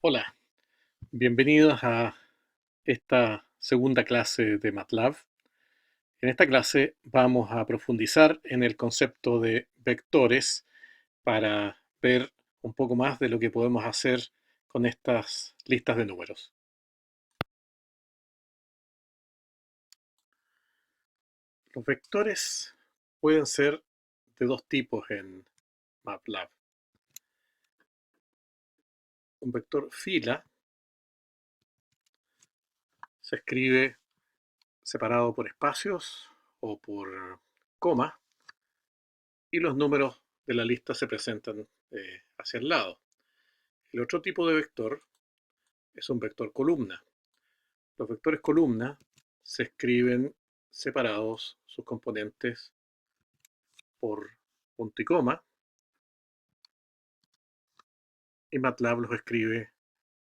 Hola, bienvenidos a esta segunda clase de MATLAB. En esta clase vamos a profundizar en el concepto de vectores para ver un poco más de lo que podemos hacer con estas listas de números. Los vectores pueden ser de dos tipos en MATLAB. Un vector fila se escribe separado por espacios o por comas y los números de la lista se presentan hacia el lado. El otro tipo de vector es un vector columna. Los vectores columna se escriben separados sus componentes por punto y coma, y MATLAB los escribe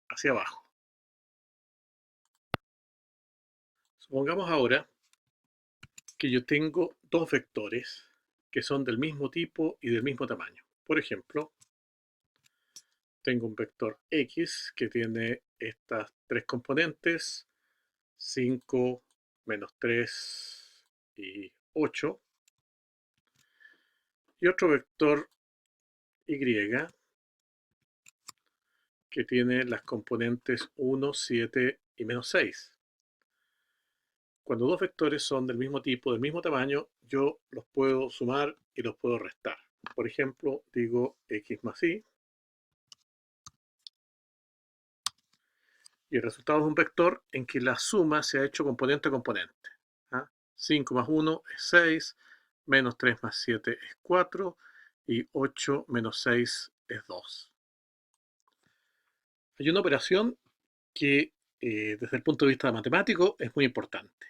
hacia abajo. Supongamos ahora que yo tengo dos vectores que son del mismo tipo y del mismo tamaño. Por ejemplo, tengo un vector X que tiene estas tres componentes, 5, menos 3 y 8, y otro vector Y que tiene las componentes 1, 7 y menos 6. Cuando dos vectores son del mismo tipo, del mismo tamaño, yo los puedo sumar y los puedo restar. Por ejemplo, digo x más y, y el resultado es un vector en que la suma se ha hecho componente a componente. 5 más 1 es 6, menos 3 más 7 es 4, y 8 menos 6 es 2. Hay una operación que desde el punto de vista matemático es muy importante,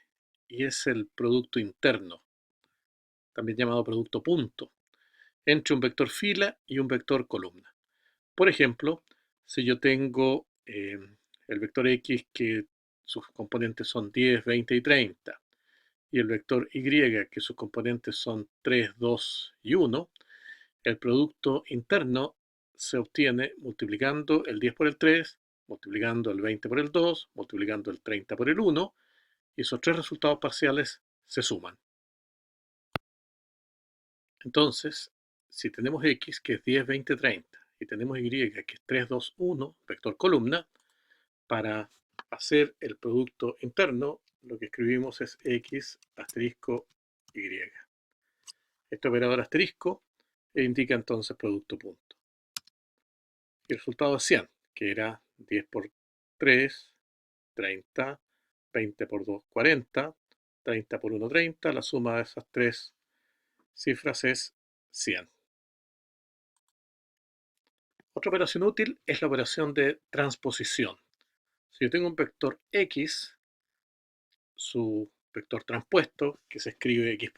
y es el producto interno, también llamado producto punto, entre un vector fila y un vector columna. Por ejemplo, si yo tengo el vector X que sus componentes son 10, 20 y 30, y el vector Y que sus componentes son 3, 2 y 1, el producto interno se obtiene multiplicando el 10 por el 3, multiplicando el 20 por el 2, multiplicando el 30 por el 1, y esos tres resultados parciales se suman. Entonces, si tenemos X, que es 10, 20, 30, y tenemos Y, que es 3, 2, 1, vector columna, para hacer el producto interno, lo que escribimos es X asterisco Y. Este operador asterisco indica entonces producto punto. Y el resultado es 100, que era 10 por 3, 30, 20 por 2, 40, 30 por 1, 30. La suma de esas tres cifras es 100. Otra operación útil es la operación de transposición. Si yo tengo un vector X, su vector transpuesto, que se escribe X',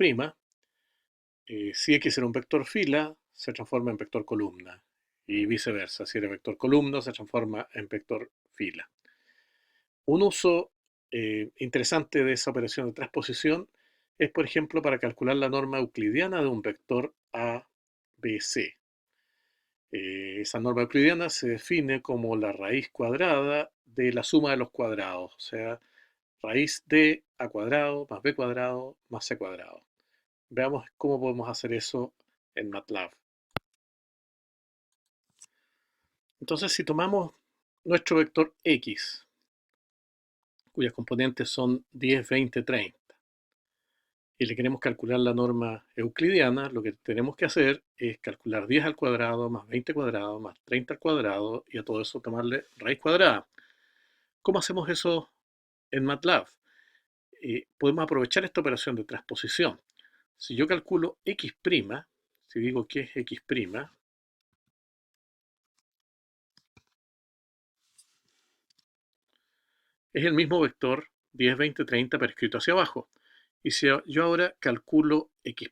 si X era un vector fila, se transforma en vector columna, y viceversa. Si era vector columna, se transforma en vector fila. Un uso interesante de esa operación de transposición es, por ejemplo, para calcular la norma euclidiana de un vector ABC. Esa norma euclidiana se define como la raíz cuadrada de la suma de los cuadrados, o sea, raíz de a cuadrado más b cuadrado más c cuadrado. Veamos cómo podemos hacer eso en MATLAB. Entonces, si tomamos nuestro vector X, cuyas componentes son 10, 20, 30, y le queremos calcular la norma euclidiana, lo que tenemos que hacer es calcular 10 al cuadrado más 20 cuadrado más 30 al cuadrado, y a todo eso tomarle raíz cuadrada. ¿Cómo hacemos eso en MATLAB? Podemos aprovechar esta operación de transposición. Si yo calculo X', si digo que es X', es el mismo vector 10, 20, 30, pero escrito hacia abajo. Y si yo ahora calculo X',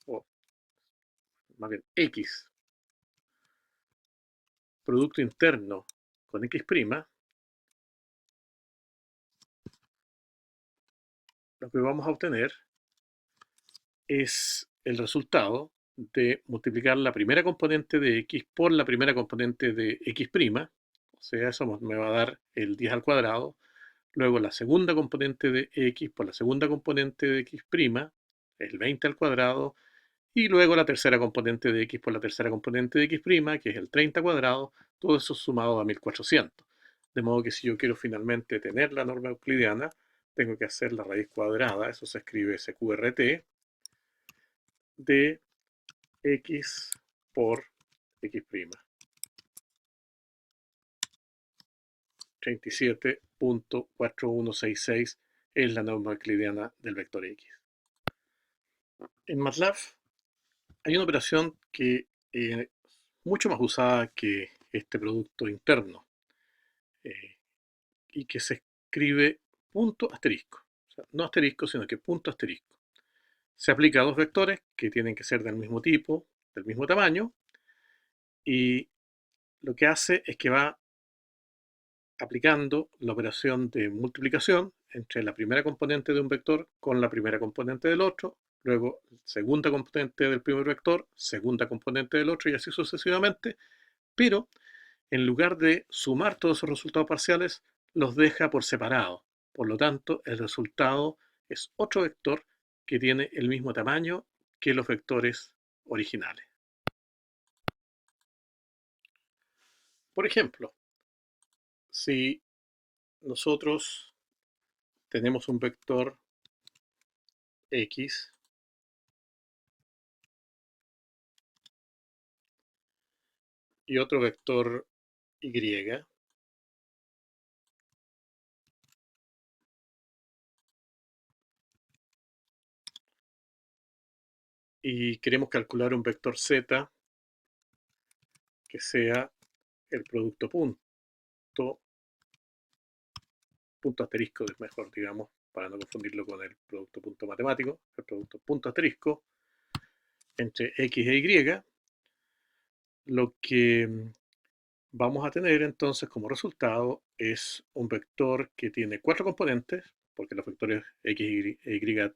o más bien X, producto interno con X', lo que vamos a obtener es el resultado de multiplicar la primera componente de X por la primera componente de X', O sea, eso me va a dar el 10 al cuadrado. Luego la segunda componente de x por la segunda componente de x', el 20 al cuadrado. Y luego la tercera componente de x por la tercera componente de x', que es el 30 cuadrado. Todo eso sumado a 1400. De modo que si yo quiero finalmente tener la norma euclidiana, tengo que hacer la raíz cuadrada, eso se escribe SQRT, de x por x'. 37.4166 es la norma euclidiana del vector x. En MATLAB hay una operación que es mucho más usada que este producto interno eh, y que se escribe punto asterisco. O sea, no asterisco, sino que punto asterisco. Se aplica a dos vectores que tienen que ser del mismo tipo, del mismo tamaño, y lo que hace es que va aplicando la operación de multiplicación entre la primera componente de un vector con la primera componente del otro, luego segunda componente del primer vector, segunda componente del otro y así sucesivamente, pero en lugar de sumar todos esos resultados parciales, los deja por separado. Por lo tanto, el resultado es otro vector que tiene el mismo tamaño que los vectores originales. Por ejemplo, si nosotros tenemos un vector x y otro vector y, y queremos calcular un vector z que sea el producto punto asterisco es mejor, digamos, para no confundirlo con el producto punto matemático, el producto punto asterisco entre x e y, lo que vamos a tener entonces como resultado es un vector que tiene cuatro componentes, porque los vectores x e y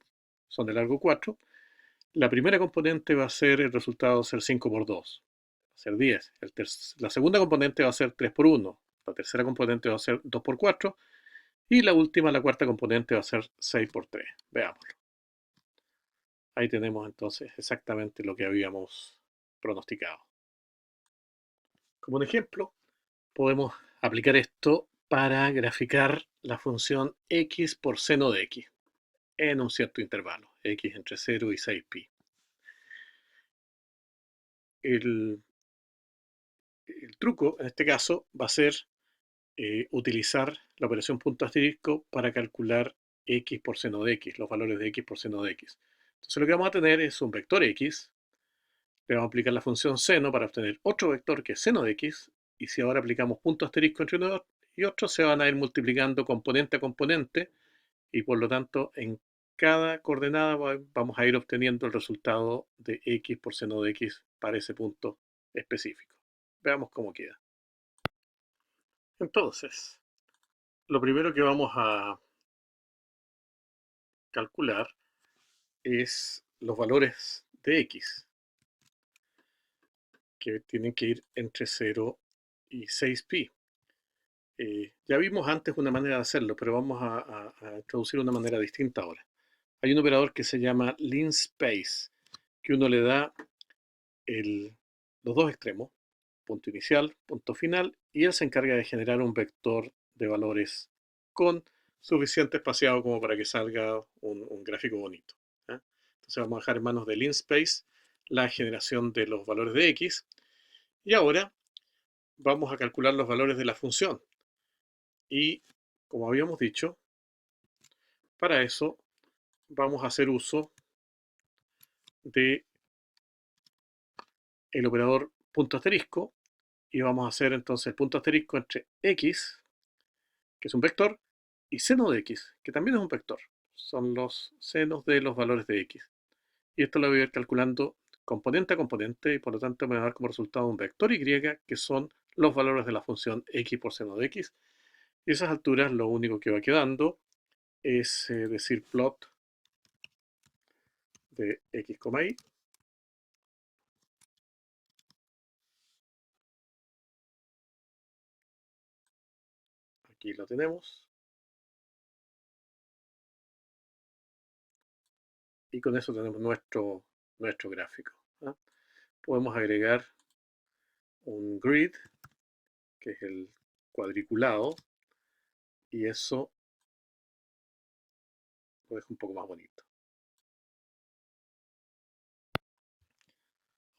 son de largo 4. La primera componente va a ser el resultado va a ser 5 por 2, va a ser 10. La segunda componente va a ser 3 por 1. La tercera componente va a ser 2 por 4. Y la última, la cuarta componente, va a ser 6 por 3. Veámoslo. Ahí tenemos entonces exactamente lo que habíamos pronosticado. Como un ejemplo, podemos aplicar esto para graficar la función x por seno de x en un cierto intervalo, x entre 0 y 6pi. El truco en este caso va a ser utilizar la operación punto asterisco para calcular x por seno de x, los valores de x por seno de x. Entonces lo que vamos a tener es un vector x, le vamos a aplicar la función seno para obtener otro vector que es seno de x, y si ahora aplicamos punto asterisco entre uno y otro, se van a ir multiplicando componente a componente, y por lo tanto en cada coordenada vamos a ir obteniendo el resultado de x por seno de x para ese punto específico. Veamos cómo queda. Entonces, lo primero que vamos a calcular es los valores de x, que tienen que ir entre 0 y 6pi. Ya vimos antes una manera de hacerlo, pero vamos a introducir una manera distinta ahora. Hay un operador que se llama linspace, que uno le da los dos extremos, punto inicial, punto final, y él se encarga de generar un vector de valores con suficiente espaciado como para que salga un gráfico bonito. Entonces vamos a dejar en manos de linspace la generación de los valores de x, y ahora vamos a calcular los valores de la función. Y como habíamos dicho, para eso vamos a hacer uso de el operador punto asterisco, y vamos a hacer entonces el punto asterisco entre x, que es un vector, y seno de x, que también es un vector. Son los senos de los valores de x. Y esto lo voy a ir calculando componente a componente, y por lo tanto me va a dar como resultado un vector y, que son los valores de la función x por seno de x. Y a esas alturas lo único que va quedando es decir plot de x, y, Aquí lo tenemos. Y con eso tenemos nuestro gráfico. ¿Ah? Podemos agregar un grid, que es el cuadriculado, y eso lo deja un poco más bonito.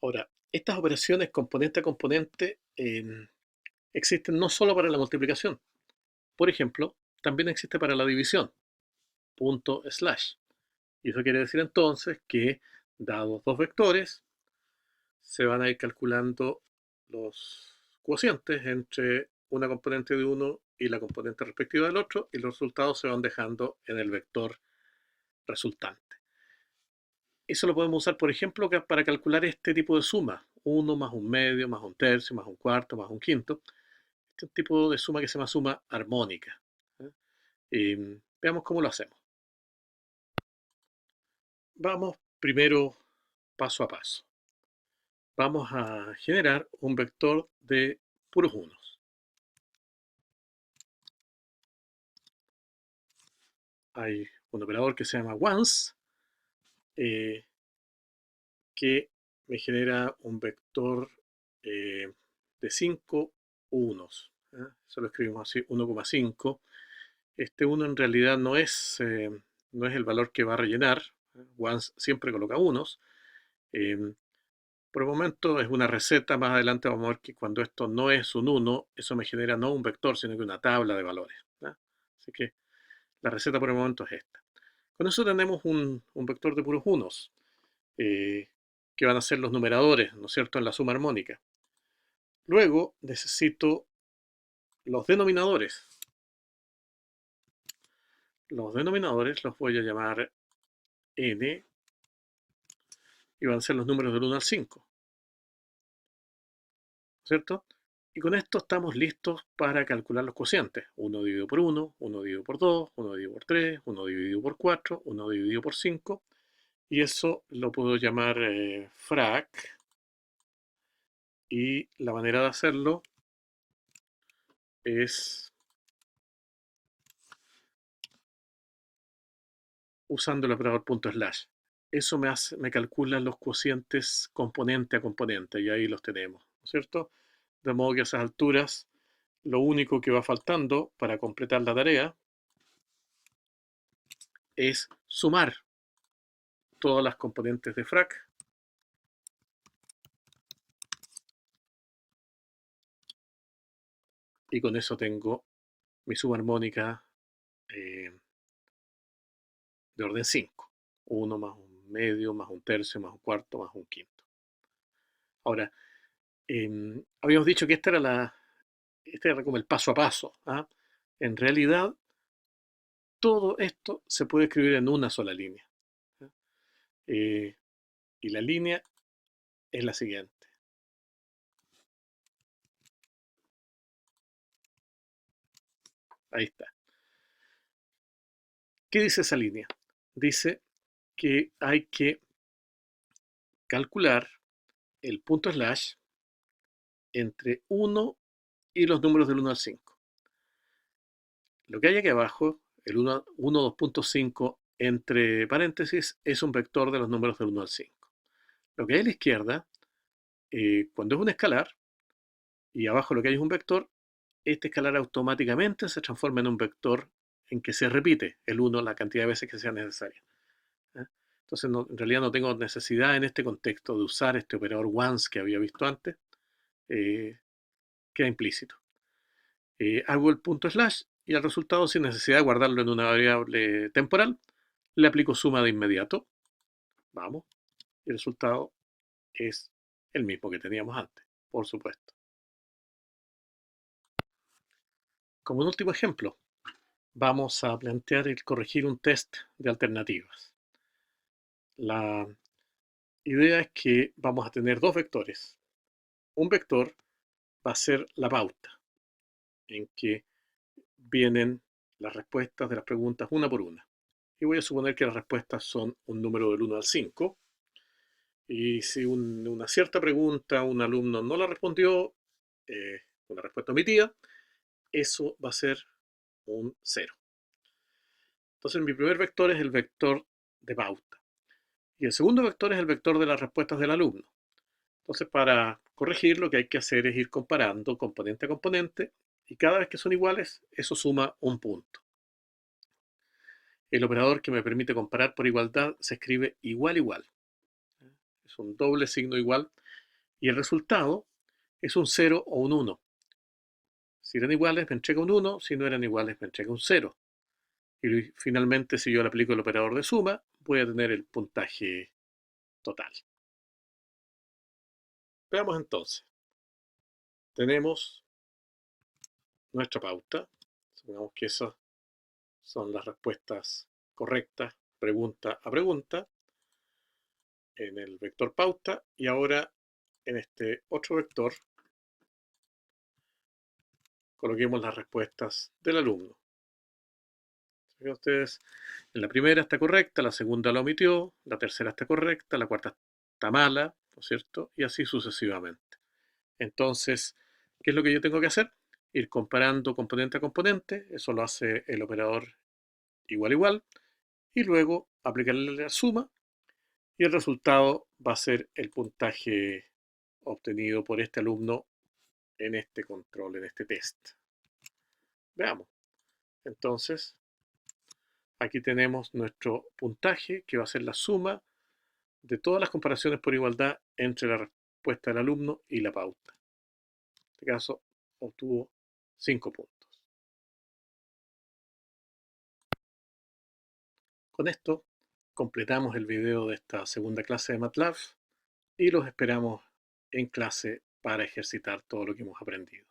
Ahora, estas operaciones componente a componente existen no solo para la multiplicación. Por ejemplo, también existe para la división, punto slash. Y eso quiere decir entonces que, dados dos vectores, se van a ir calculando los cocientes entre una componente de uno y la componente respectiva del otro, y los resultados se van dejando en el vector resultante. Eso lo podemos usar, por ejemplo, para calcular este tipo de suma: 1 más un medio, más un tercio, más un cuarto, más un quinto. Este es un tipo de suma que se llama suma armónica. Veamos cómo lo hacemos. Vamos primero paso a paso. Vamos a generar un vector de puros unos. Hay un operador que se llama once, que me genera un vector de 5 unos. Eso lo escribimos así: 1,5. Este 1 en realidad no es el valor que va a rellenar. Once siempre coloca unos. Por el momento es una receta. Más adelante vamos a ver que cuando esto no es un 1, eso me genera no un vector, sino que una tabla de valores. Así que la receta por el momento es esta. Con eso tenemos un vector de puros unos, que van a ser los numeradores, ¿no es cierto?, en la suma armónica. Luego necesito los denominadores. Los denominadores los voy a llamar n, y van a ser los números del 1 al 5, ¿cierto? Y con esto estamos listos para calcular los cocientes: 1 dividido por 1, 1 dividido por 2, 1 dividido por 3, 1 dividido por 4, 1 dividido por 5, y eso lo puedo llamar frac, y la manera de hacerlo es usando el operador punto slash. Eso me calcula los cocientes componente a componente, y ahí los tenemos, ¿no es cierto? De modo que a esas alturas lo único que va faltando para completar la tarea es sumar todas las componentes de frac, y con eso tengo mi suma armónica de orden 5. 1 más un medio, más un tercio, más un cuarto, más un quinto. Ahora, habíamos dicho que este era como el paso a paso. En realidad, todo esto se puede escribir en una sola línea. Y la línea es la siguiente. Ahí está. ¿Qué dice esa línea? Dice que hay que calcular el punto slash entre 1 y los números del 1 al 5. Lo que hay aquí abajo, el 1, 2.5 entre paréntesis, es un vector de los números del 1 al 5. Lo que hay a la izquierda, cuando es un escalar, y abajo lo que hay es un vector, este escalar automáticamente se transforma en un vector en que se repite el 1 la cantidad de veces que sea necesaria. Entonces, en realidad no tengo necesidad en este contexto de usar este operador once que había visto antes. Queda implícito. Hago el punto slash, y al resultado, sin necesidad de guardarlo en una variable temporal, le aplico suma de inmediato. Vamos. Y el resultado es el mismo que teníamos antes, por supuesto. Como un último ejemplo, vamos a plantear el corregir un test de alternativas. La idea es que vamos a tener dos vectores. Un vector va a ser la pauta, en que vienen las respuestas de las preguntas una por una. Y voy a suponer que las respuestas son un número del 1 al 5. Y si una cierta pregunta un alumno no la respondió, una respuesta omitida, eso va a ser un 0. Entonces mi primer vector es el vector de pauta. Y el segundo vector es el vector de las respuestas del alumno. Entonces, para corregir, lo que hay que hacer es ir comparando componente a componente y cada vez que son iguales, eso suma un punto. El operador que me permite comparar por igualdad se escribe igual igual. Es un doble signo igual y el resultado es un 0 o un 1. Si eran iguales, me entrega un 1, si no eran iguales, me entrega un 0. Y finalmente, si yo le aplico el operador de suma, voy a tener el puntaje total. Veamos entonces. Tenemos nuestra pauta. Supongamos que esas son las respuestas correctas, pregunta a pregunta, en el vector pauta. Y ahora, en este otro vector, coloquemos las respuestas del alumno. Fíjense ustedes, en la primera está correcta, la segunda la omitió, la tercera está correcta, la cuarta está mala, ¿no es cierto? Y así sucesivamente. Entonces, ¿qué es lo que yo tengo que hacer? Ir comparando componente a componente, eso lo hace el operador igual igual, y luego aplicarle la suma, y el resultado va a ser el puntaje obtenido por este alumno en este control, en este test. Veamos. Entonces, aquí tenemos nuestro puntaje, que va a ser la suma de todas las comparaciones por igualdad entre la respuesta del alumno y la pauta. En este caso, obtuvo 5 puntos. Con esto, completamos el video de esta segunda clase de MATLAB y los esperamos en clase para ejercitar todo lo que hemos aprendido.